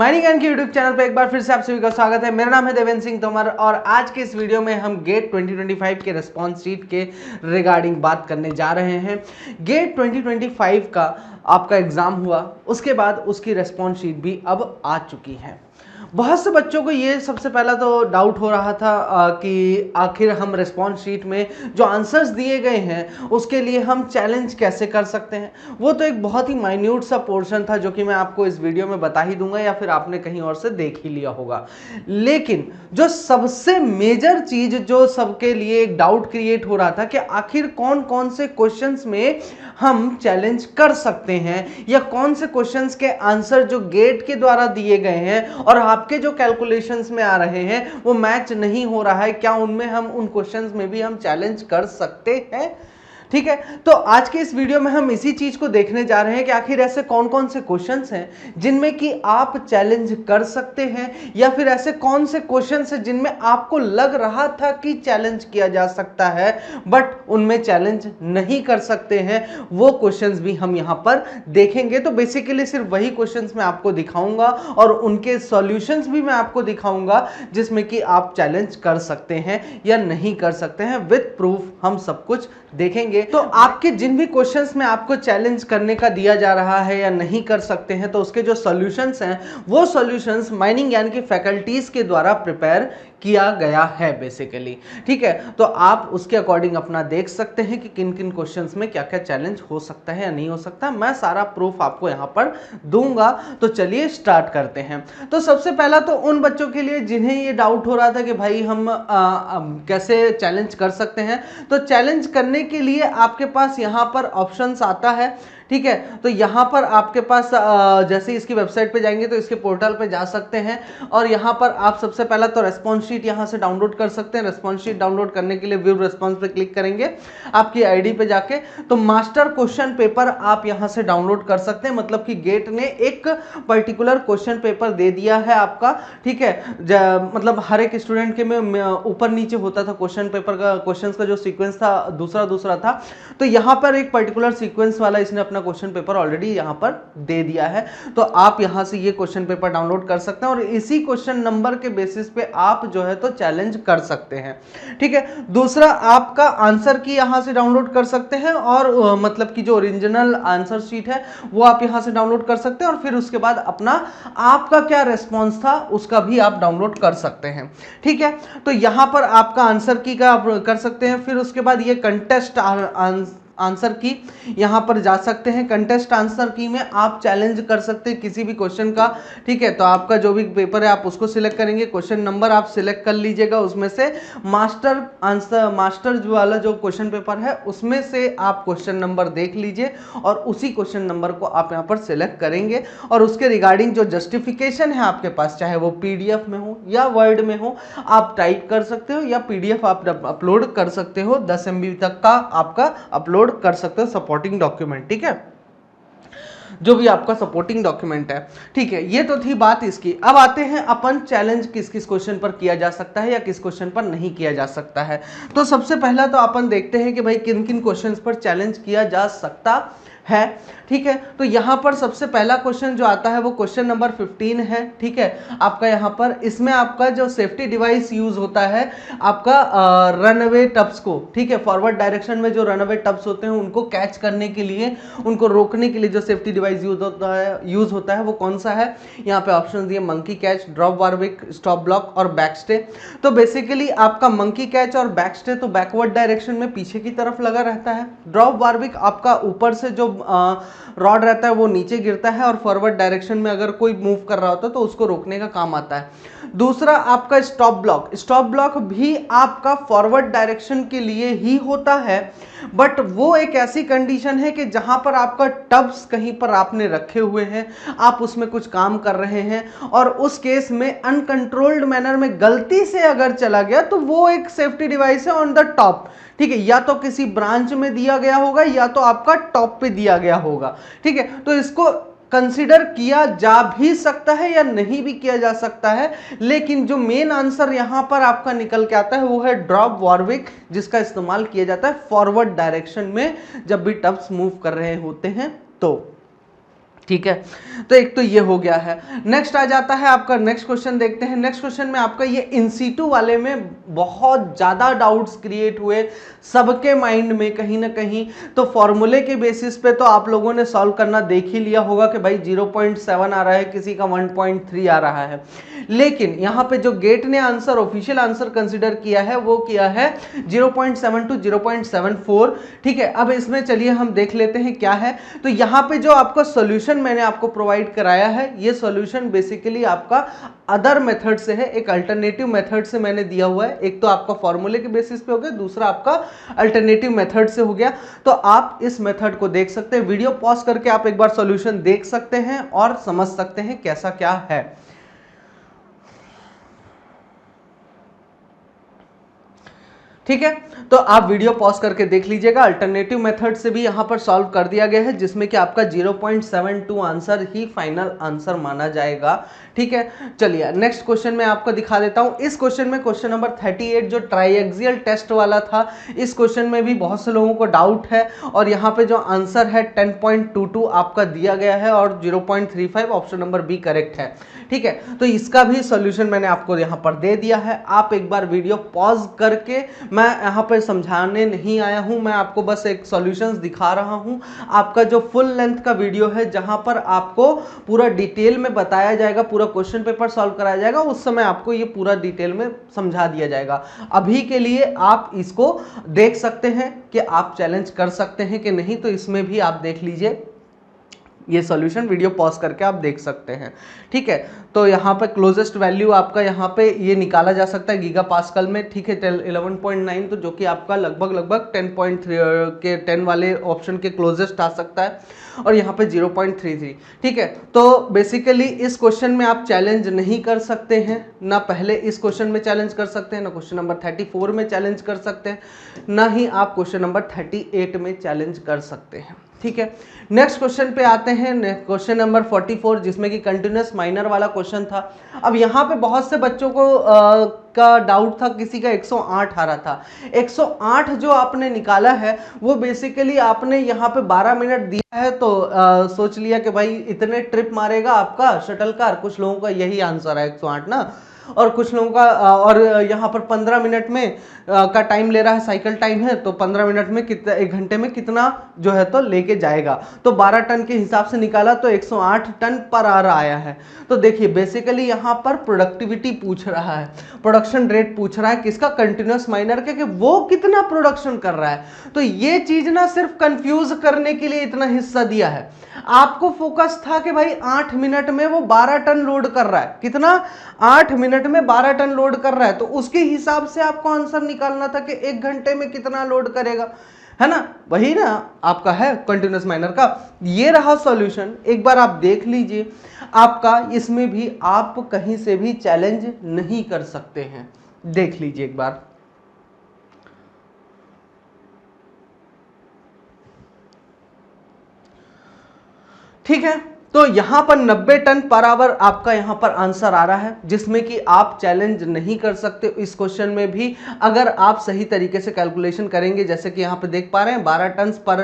Mining ज्ञान के YouTube channel पर एक बार फिर से आप सभी का स्वागत है। मेरा नाम है देवेंद्र सिंह तोमर और आज के इस वीडियो में हम गेट 2025 के रिस्पॉन्स शीट के रिगार्डिंग बात करने जा रहे हैं। गेट 2025 का आपका एग्जाम हुआ, उसके बाद उसकी रिस्पॉन्स शीट भी अब आ चुकी है। बहुत से बच्चों को ये सबसे पहला तो डाउट हो रहा था कि आखिर हम रिस्पॉन्स शीट में जो आंसर्स दिए गए हैं उसके लिए हम चैलेंज कैसे कर सकते हैं। वो तो एक बहुत ही माइन्यूट सा पोर्शन था जो कि मैं आपको इस वीडियो में बता ही दूंगा या फिर आपने कहीं और से देख ही लिया होगा। लेकिन जो सबसे मेजर चीज जो सबके लिए एक डाउट क्रिएट हो रहा था कि आखिर कौन कौन से क्वेश्चंस में हम चैलेंज कर सकते हैं या कौन से क्वेश्चंस के आंसर जो गेट के द्वारा दिए गए हैं और आपके जो कैलकुलेशंस में आ रहे हैं वो मैच नहीं हो रहा है, क्या उनमें हम उन क्वेश्चंस में भी हम चैलेंज कर सकते हैं। ठीक है, तो आज के इस वीडियो में हम इसी चीज को देखने जा रहे हैं कि आखिर ऐसे कौन कौन से क्वेश्चंस हैं जिनमें कि आप चैलेंज कर सकते हैं या फिर ऐसे कौन से क्वेश्चंस हैं जिनमें आपको लग रहा था कि चैलेंज किया जा सकता है बट उनमें चैलेंज नहीं कर सकते हैं। वो क्वेश्चंस भी हम यहां पर देखेंगे। तो बेसिकली सिर्फ वही क्वेश्चंस मैं आपको दिखाऊंगा और उनके सॉल्यूशंस भी मैं आपको दिखाऊंगा जिसमें कि आप चैलेंज कर सकते हैं या नहीं कर सकते हैं। विद प्रूफ हम सब कुछ देखेंगे। तो आपके जिन भी क्वेश्चंस में आपको चैलेंज करने का दिया जा रहा है या नहीं कर सकते हैं तो उसके जो सॉल्यूशंस हैं वो सॉल्यूशंस माइनिंग ज्ञान की फैकल्टीज के द्वारा प्रिपेयर किया गया है बेसिकली। ठीक है, तो आप उसके अकॉर्डिंग अपना देख सकते हैं कि किन किन क्वेश्चंस में क्या क्या चैलेंज हो सकता है या नहीं हो सकता। मैं सारा प्रूफ आपको यहां पर दूंगा। तो चलिए स्टार्ट करते हैं। तो सबसे पहला तो उन बच्चों के लिए जिन्हें ये डाउट हो रहा था कि भाई हम कैसे चैलेंज कर सकते हैं, तो चैलेंज करने के लिए आपके पास यहां पर ऑप्शंस आता है। ठीक है, तो यहां पर आपके पास जैसे इसकी वेबसाइट पे जाएंगे तो इसके पोर्टल पे जा सकते हैं और यहां पर आप सबसे पहला तो रिस्पॉन्स शीट यहां से डाउनलोड कर सकते हैं। रिस्पॉन्स शीट डाउनलोड करने के लिए व्यू रिस्पॉन्स पे क्लिक करेंगे आपकी आईडी पे जाके, तो मास्टर क्वेश्चन पेपर आप यहां से डाउनलोड कर सकते हैं। मतलब कि गेट ने एक पर्टिकुलर क्वेश्चन पेपर दे दिया है आपका। ठीक है, मतलब हर एक स्टूडेंट के में ऊपर नीचे होता था क्वेश्चन पेपर का, क्वेश्चंस का जो सीक्वेंस था दूसरा था। तो यहां पर एक पर्टिकुलर सीक्वेंस वाला इसने अपना क्वेश्चन पेपर ऑलरेडी यहां पर दे दिया है। तो आप यहां से ये क्वेश्चन पेपर डाउनलोड कर सकते हैं और इसी क्वेश्चन नंबर के बेसिस पे आप जो है तो चैलेंज कर सकते हैं। ठीक है, दूसरा आपका आंसर की यहां से डाउनलोड कर सकते हैं और मतलब कि जो ओरिजिनल आंसर शीट है वो आप यहां से डाउनलोड कर सकते हैं और फिर उसके बाद अपना आपका क्या रिस्पॉन्स था उसका भी आप डाउनलोड कर सकते हैं। ठीक है, तो यहां पर आपका आंसर की का आप कर सकते हैं। फिर उसके बाद ये कंटेस्ट आंसर की यहां पर जा सकते हैं। कंटेस्ट आंसर की में आप चैलेंज कर सकते हैं किसी भी क्वेश्चन का। ठीक है, तो आपका जो भी पेपर है आप उसको सिलेक्ट करेंगे, क्वेश्चन नंबर आप सिलेक्ट कर लीजिएगा, उसमें से मास्टर जो वाला जो क्वेश्चन पेपर है उसमें से आप क्वेश्चन नंबर देख लीजिए और उसी क्वेश्चन नंबर को आप यहां पर सिलेक्ट करेंगे और उसके रिगार्डिंग जो जस्टिफिकेशन है आपके पास, चाहे वो पीडीएफ में हो या वर्ड में हो, आप टाइप कर सकते हो या पीडीएफ आप अपलोड कर सकते हो। 10 MB तक का आपका अपलोड कर सकते हो सपोर्टिंग डॉक्यूमेंट। ठीक है, जो भी आपका सपोर्टिंग डॉक्यूमेंट है। ठीक है, ये तो थी बात इसकी। अब आते हैं अपन चैलेंज किस किस क्वेश्चन पर किया जा सकता है या किस क्वेश्चन पर नहीं किया जा सकता है। तो सबसे पहला तो अपन देखते हैं कि भाई किन किन क्वेश्चंस पर चैलेंज किया जा सकता है। ठीक है, तो यहां पर सबसे पहला क्वेश्चन जो आता है वो क्वेश्चन नंबर 15 है। ठीक है, आपका यहां पर इसमें आपका जो सेफ्टी डिवाइस यूज होता है आपका रनअवे टब्स को, ठीक है, फॉरवर्ड डायरेक्शन में जो रनअवे टब्स होते हैं उनको कैच करने के लिए, उनको रोकने के लिए जो सेफ्टी डिवाइस यूज होता है वो कौन सा है। यहाँ पे ऑप्शन दिए monkey catch, drop Warwick, stop block और बैक स्टे। तो बेसिकली आपका मंकी कैच और बैक स्टे तो बैकवर्ड डायरेक्शन में पीछे की तरफ लगा रहता है। ड्रॉप वार्विक आपका ऊपर से जो रॉड रहता है वो नीचे गिरता है और फॉरवर्ड डायरेक्शन में अगर कोई मूव कर रहा होता है तो उसको रोकने का काम आता है। दूसरा आपका स्टॉप ब्लॉक भी आपका फॉरवर्ड डायरेक्शन के लिए ही होता है, बट वो एक ऐसी कंडीशन है कि जहां पर आपका टब्स कहीं पर आपने रखे हुए हैं, आप उसमें कुछ काम कर रहे हैं और उस केस में अनकंट्रोल्ड मैनर में गलती से अगर चला गया तो वो एक सेफ्टी डिवाइस है ऑन द टॉप। ठीक है, या तो किसी ब्रांच में दिया गया होगा या तो आपका टॉप पे दिया गया होगा। ठीक है, तो इसको कंसीडर किया जा भी सकता है या नहीं भी किया जा सकता है, लेकिन जो मेन आंसर यहां पर आपका निकल के आता है वो है ड्रॉप वार्विक, जिसका इस्तेमाल किया जाता है फॉरवर्ड डायरेक्शन में जब भी टब्स मूव कर रहे होते हैं। तो ठीक है, तो एक तो ये हो गया है। नेक्स्ट आ जाता है आपका, नेक्स्ट क्वेश्चन देखते हैं। नेक्स्ट क्वेश्चन में आपका ये इन सीटू वाले में बहुत ज़्यादा डाउट्स क्रिएट हुए सबके माइंड में कहीं ना कहीं। तो फॉर्मूले के बेसिस पे तो आप लोगों ने सॉल्व करना देख ही लिया होगा कि भाई 0.7 आ रहा है, किसी का 1.3 आ रहा है। लेकिन यहाँ पे जो गेट ने आंसर, ऑफिशियल आंसर कंसिडर किया है वो किया है 0.7 to 0.74। ठीक है, अब इसमें चलिए हम देख लेते हैं क्या है। तो यहाँ पे जो आपका सॉल्यूशन मैंने आपको प्रोवाइड कराया है, ये सॉल्यूशन बेसिकली आपका अदर मेथड से है, एक अल्टरनेटिव मेथड से मैंने दिया हुआ है। एक तो आपका फॉर्मूले के बेसिस पे हो गया, दूसरा आपका अल्टरनेटिव मेथड से हो गया। तो आप इस मेथड को देख सकते हैं, वीडियो पॉज करके आप एक बार सॉल्यूशन देख सकते हैं और समझ सकते हैं कैसा क्या है। ठीक है, तो आप वीडियो पॉज करके देख लीजिएगा। अल्टरनेटिव मेथड से भी यहां पर सॉल्व कर दिया गया है, जिसमें कि आपका 0.72 आंसर ही फाइनल आंसर माना जाएगा। ठीक है, चलिए नेक्स्ट क्वेश्चन में आपको दिखा देता हूं। इस क्वेश्चन में क्वेश्चन नंबर 38 जो ट्राइएक्सियल टेस्ट वाला था, इस क्वेश्चन में भी बहुत से लोगों को डाउट है और यहाँ पे जो आंसर है 10.22 आपका दिया गया है और 0.35 ऑप्शन नंबर बी करेक्ट है। ठीक है, तो इसका भी सॉल्यूशन मैंने आपको यहाँ पर दे दिया है। आप एक बार वीडियो पॉज करके, मैं यहाँ पर समझाने नहीं आया हूँ, मैं आपको बस एक सॉल्यूशंस दिखा रहा हूँ। आपका जो फुल लेंथ का वीडियो है जहाँ पर आपको पूरा डिटेल में बताया जाएगा, पूरा क्वेश्चन पेपर सॉल्व कराया जाएगा, उस समय आपको ये पूरा डिटेल में समझा दिया जाएगा। अभी के लिए आप इसको देख सकते हैं कि आप चैलेंज कर सकते हैं कि नहीं, तो इसमें भी आप देख लीजिए ये सॉल्यूशन, वीडियो पॉज करके आप देख सकते हैं। ठीक है, तो यहाँ पे क्लोजेस्ट वैल्यू आपका यहाँ पे ये निकाला जा सकता है गीगा पास्कल में। ठीक है, 11.9, तो जो कि आपका लगभग 10.3 के 10 वाले ऑप्शन के क्लोजेस्ट आ सकता है, और यहाँ पे 0.33। ठीक है, तो बेसिकली इस क्वेश्चन में आप चैलेंज नहीं कर सकते हैं, ना पहले इस क्वेश्चन में चैलेंज कर सकते हैं, ना क्वेश्चन नंबर 34 में चैलेंज कर सकते हैं, ना ही आप क्वेश्चन नंबर 38 में चैलेंज कर सकते हैं। ठीक है, नेक्स्ट क्वेश्चन पे आते हैं, क्वेश्चन नंबर 44, जिसमें कि कंटिन्यूअस माइनर वाला क्वेश्चन था। अब यहाँ पे बहुत से बच्चों को का डाउट था, किसी का 108 आ रहा था। 108 जो आपने निकाला है वो बेसिकली आपने यहाँ पे 12 मिनट दिया है, तो सोच लिया कि भाई इतने ट्रिप मारेगा आपका शटल कार। कुछ लोगों का यही आंसर है 108 ना, और कुछ लोगों का और यहाँ पर 15 मिनट में का टाइम ले रहा है, साइकिल टाइम है, तो 15 मिनट में कितना, 1 घंटे में कितना जो है तो लेके जाएगा। तो 12 टन के हिसाब से निकाला तो 108 टन पर आवर आया है। तो देखिए बेसिकली यहाँ पर प्रोडक्टिविटी पूछ रहा है, प्रोडक्शन रेट पूछ रहा है, किसका, कंटिन्यूअस माइनर के, कि वो कितना प्रोडक्शन कर रहा है। तो ये चीज ना सिर्फ कंफ्यूज करने के लिए इतना हिस्सा दिया है। आपको फोकस था कि भाई 8 मिनट में वो 12 टन लोड कर रहा है, कितना, 8 मिनट में 12 टन लोड कर रहा है, तो उसके हिसाब से आपको आंसर निकालना था कि 1 घंटे में कितना लोड करेगा, है ना। वही ना आपका है कंटिन्यूअस माइनर का। ये रहा सॉल्यूशन, एक बार आप देख लीजिए। आपका इसमें भी आप कहीं से भी चैलेंज नहीं कर सकते हैं, देख लीजिए एक बार। ठीक है, तो यहां पर 90 टन पर आवर आपका यहां पर आंसर आ रहा है, जिसमें कि आप चैलेंज नहीं कर सकते इस क्वेश्चन में भी, अगर आप सही तरीके से कैलकुलेशन करेंगे। जैसे कि यहां पे देख पा रहे हैं 12 टन पर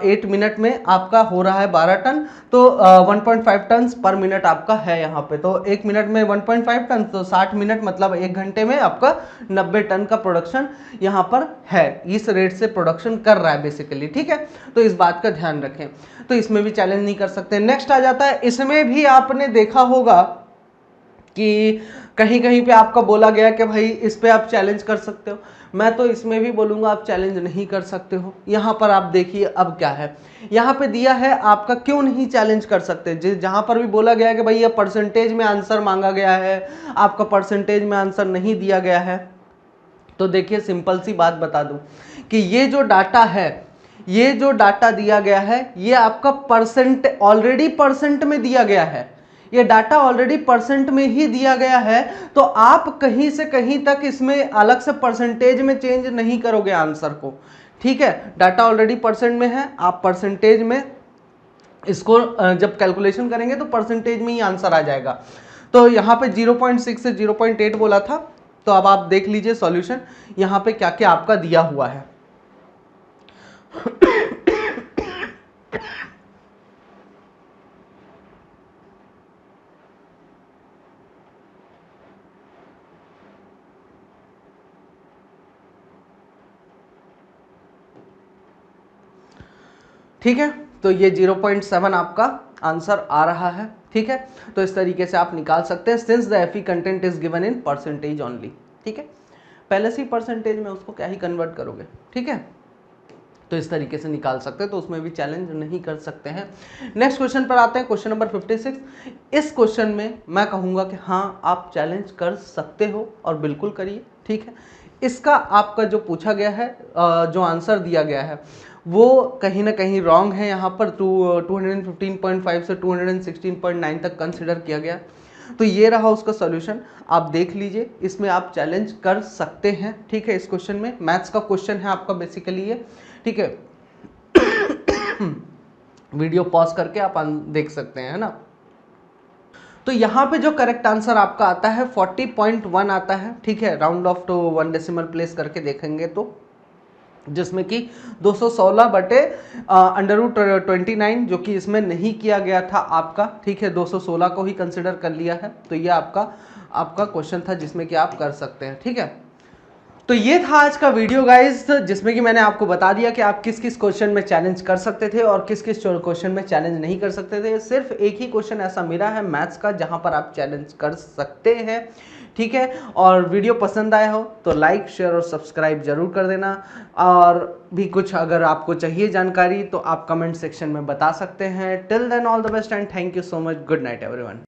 8 मिनट में आपका हो रहा है 12 टन, तो 1.5 टन पर मिनट आपका है यहाँ पे। तो 1 मिनट में 1.5 टन, तो 60 मिनट मतलब 1 घंटे में आपका 90 टन का प्रोडक्शन यहाँ पर है, इस रेट से प्रोडक्शन कर रहा है बेसिकली। ठीक है, तो इस बात का ध्यान रखें, तो इसमें भी चैलेंज नहीं कर सकते। नेक्स्ट आ जाता है, इसमें भी आपने देखा होगा कि कहीं कहीं पे आपका बोला गया कि भाई इस पे आप चैलेंज कर सकते हो। मैं तो इसमें भी बोलूंगा आप चैलेंज नहीं कर सकते हो। यहां पर आप देखिए अब क्या है, यहां पे दिया है आपका क्यों नहीं चैलेंज कर सकते। जहां पर भी बोला गया है कि भाई ये परसेंटेज में आंसर मांगा गया है, आपका परसेंटेज में आंसर नहीं दिया गया है, तो देखिए सिंपल सी बात बता दूं कि ये जो डाटा है, ये जो डाटा दिया गया है, ये आपका परसेंट, ऑलरेडी परसेंट में दिया गया है, ये डाटा ऑलरेडी परसेंट में ही दिया गया है। तो आप कहीं से कहीं तक इसमें अलग से परसेंटेज में चेंज नहीं करोगे आंसर को। ठीक है, डाटा ऑलरेडी परसेंट में है, आप परसेंटेज में इसको जब कैलकुलेशन करेंगे तो परसेंटेज में ही आंसर आ जाएगा। तो यहाँ पे 0.6 से 0.8 बोला था, तो अब आप देख लीजिए सॉल्यूशन यहाँ पे क्या क्या आपका दिया हुआ है। ठीक है, तो ये 0.7 आपका आंसर आ रहा है। ठीक है, तो इस तरीके से आप निकाल सकते हैं, since the FE content is given in percentage only. ठीक है, पहले से ही परसेंटेज में उसको क्या ही कन्वर्ट करोगे। ठीक है, तो इस तरीके से निकाल सकते हैं, तो उसमें भी चैलेंज नहीं कर सकते हैं। नेक्स्ट क्वेश्चन पर आते हैं, क्वेश्चन नंबर 56। इस क्वेश्चन में मैं कहूँगा कि हाँ आप चैलेंज कर सकते हो और बिल्कुल करिए। ठीक है, इसका आपका जो पूछा गया है, जो आंसर दिया गया है वो कहीं ना कहीं रॉन्ग है। यहाँ पर 215.5 से 216.9 तक कंसिडर किया गया। तो ये रहा उसका सॉल्यूशन, आप देख लीजिए, इसमें आप चैलेंज कर सकते हैं। ठीक है, इस क्वेश्चन में मैथ्स का क्वेश्चन है आपका बेसिकली ये। ठीक है, वीडियो पॉज करके आप देख सकते हैं, है ना। तो यहाँ पे जो करेक्ट आंसर आपका आता है 40.1 आता है। ठीक है, round off to 1 decimal place करके देखेंगे तो, जिसमें कि 216 बटे √29, जो कि इसमें नहीं किया गया था आपका। ठीक है, 216 को ही कंसिडर कर लिया है। तो ये आपका क्वेश्चन था जिसमें कि आप कर सकते हैं। ठीक है, तो ये था आज का वीडियो गाइस, जिसमें कि मैंने आपको बता दिया कि आप किस किस क्वेश्चन में चैलेंज कर सकते थे और किस किस क्वेश्चन में चैलेंज नहीं कर सकते थे। सिर्फ एक ही क्वेश्चन ऐसा मिला है मैथ्स का जहां पर आप चैलेंज कर सकते हैं। ठीक है, और वीडियो पसंद आया हो तो लाइक शेयर और सब्सक्राइब जरूर कर देना। और भी कुछ अगर आपको चाहिए जानकारी तो आप कमेंट सेक्शन में बता सकते हैं। Till then all the best and thank you so much. Good night everyone.